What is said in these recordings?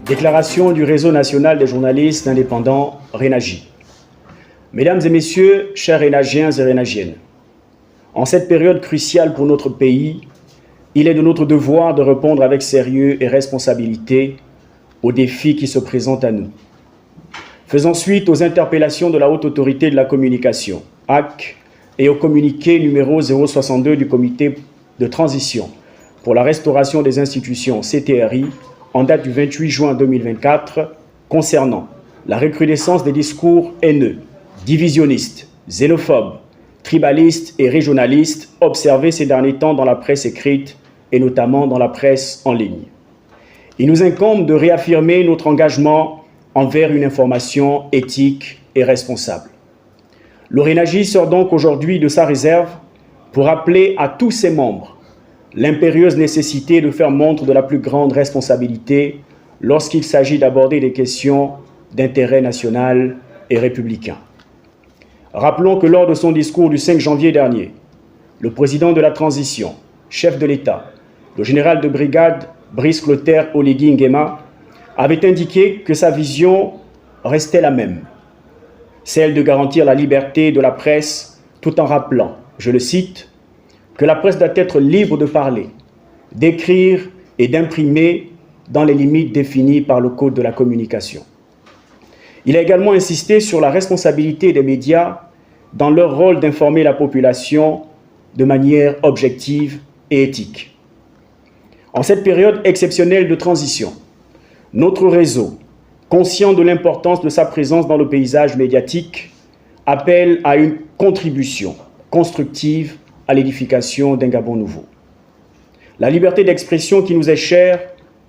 Déclaration du Réseau national des journalistes indépendants, RENAJI. Mesdames et messieurs, chers Rénagiens et Rénagiennes, en cette période cruciale pour notre pays, il est de notre devoir de répondre avec sérieux et responsabilité aux défis qui se présentent à nous. Faisant suite aux interpellations de la Haute Autorité de la Communication, HAC, et au communiqué numéro 062 du Comité de transition pour la restauration des institutions CTRI, en date du 28 juin 2024, concernant la recrudescence des discours haineux, divisionnistes, xénophobes, tribalistes et régionalistes observés ces derniers temps dans la presse écrite et notamment dans la presse en ligne. Il nous incombe de réaffirmer notre engagement envers une information éthique et responsable. Le RENAJI sort donc aujourd'hui de sa réserve pour appeler à tous ses membres l'impérieuse nécessité de faire montre de la plus grande responsabilité lorsqu'il s'agit d'aborder des questions d'intérêt national et républicain. Rappelons que lors de son discours du 5 janvier dernier, le président de la transition, chef de l'État, le général de brigade Brice Clotaire Oligui Nguema, avait indiqué que sa vision restait la même, celle de garantir la liberté de la presse tout en rappelant, je le cite, que la presse doit être libre de parler, d'écrire et d'imprimer dans les limites définies par le Code de la communication. Il a également insisté sur la responsabilité des médias dans leur rôle d'informer la population de manière objective et éthique. En cette période exceptionnelle de transition, notre réseau, conscient de l'importance de sa présence dans le paysage médiatique, appelle à une contribution constructive à l'édification d'un Gabon nouveau. La liberté d'expression qui nous est chère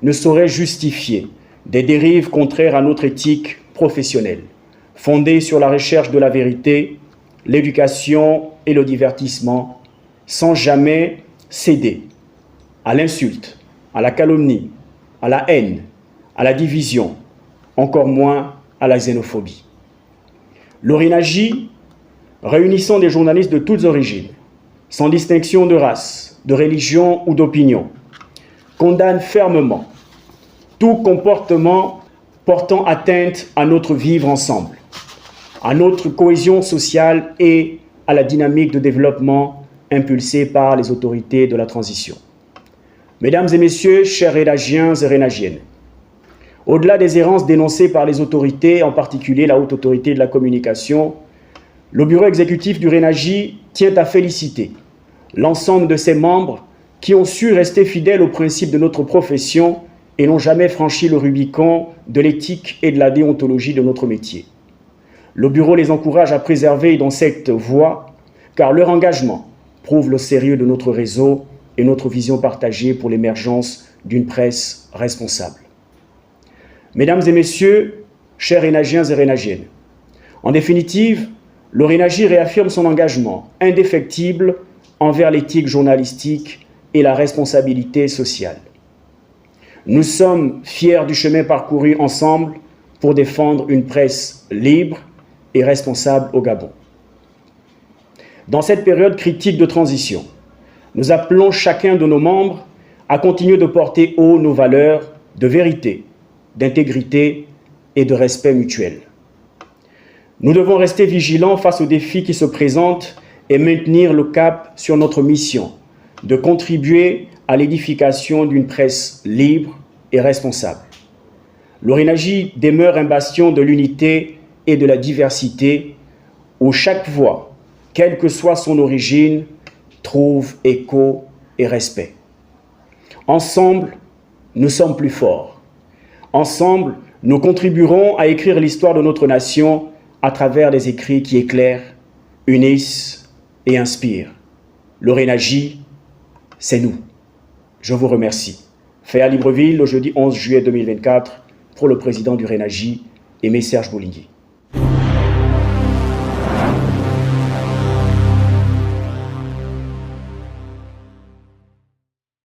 ne saurait justifier des dérives contraires à notre éthique professionnelle, fondée sur la recherche de la vérité, l'éducation et le divertissement, sans jamais céder à l'insulte, à la calomnie, à la haine, à la division, encore moins à la xénophobie. Le RENAJI, réunissant des journalistes de toutes origines, sans distinction de race, de religion ou d'opinion, condamne fermement tout comportement portant atteinte à notre vivre ensemble, à notre cohésion sociale et à la dynamique de développement impulsée par les autorités de la transition. Mesdames et messieurs, chers Rénagiens et Rénagiennes, au-delà des errances dénoncées par les autorités, en particulier la Haute Autorité de la Communication, le bureau exécutif du RENAJI tient à féliciter l'ensemble de ses membres qui ont su rester fidèles aux principes de notre profession et n'ont jamais franchi le Rubicon de l'éthique et de la déontologie de notre métier. Le bureau les encourage à préserver dans cette voie, car leur engagement prouve le sérieux de notre réseau et notre vision partagée pour l'émergence d'une presse responsable. Mesdames et messieurs, chers Rénagiens et Rénagiennes, en définitive, le RENAJI réaffirme son engagement indéfectible envers l'éthique journalistique et la responsabilité sociale. Nous sommes fiers du chemin parcouru ensemble pour défendre une presse libre et responsable au Gabon. Dans cette période critique de transition, nous appelons chacun de nos membres à continuer de porter haut nos valeurs de vérité, d'intégrité et de respect mutuel. Nous devons rester vigilants face aux défis qui se présentent et maintenir le cap sur notre mission de contribuer à l'édification d'une presse libre et responsable. Le RENAJI demeure un bastion de l'unité et de la diversité où chaque voix, quelle que soit son origine, trouve écho et respect. Ensemble, nous sommes plus forts. Ensemble, nous contribuerons à écrire l'histoire de notre nation à travers des écrits qui éclairent, unissent et inspirent. Le RENAJI, c'est nous. Je vous remercie. Fait à Libreville le jeudi 11 juillet 2024 pour le président du RENAJI, Aimé Serge Bolingué.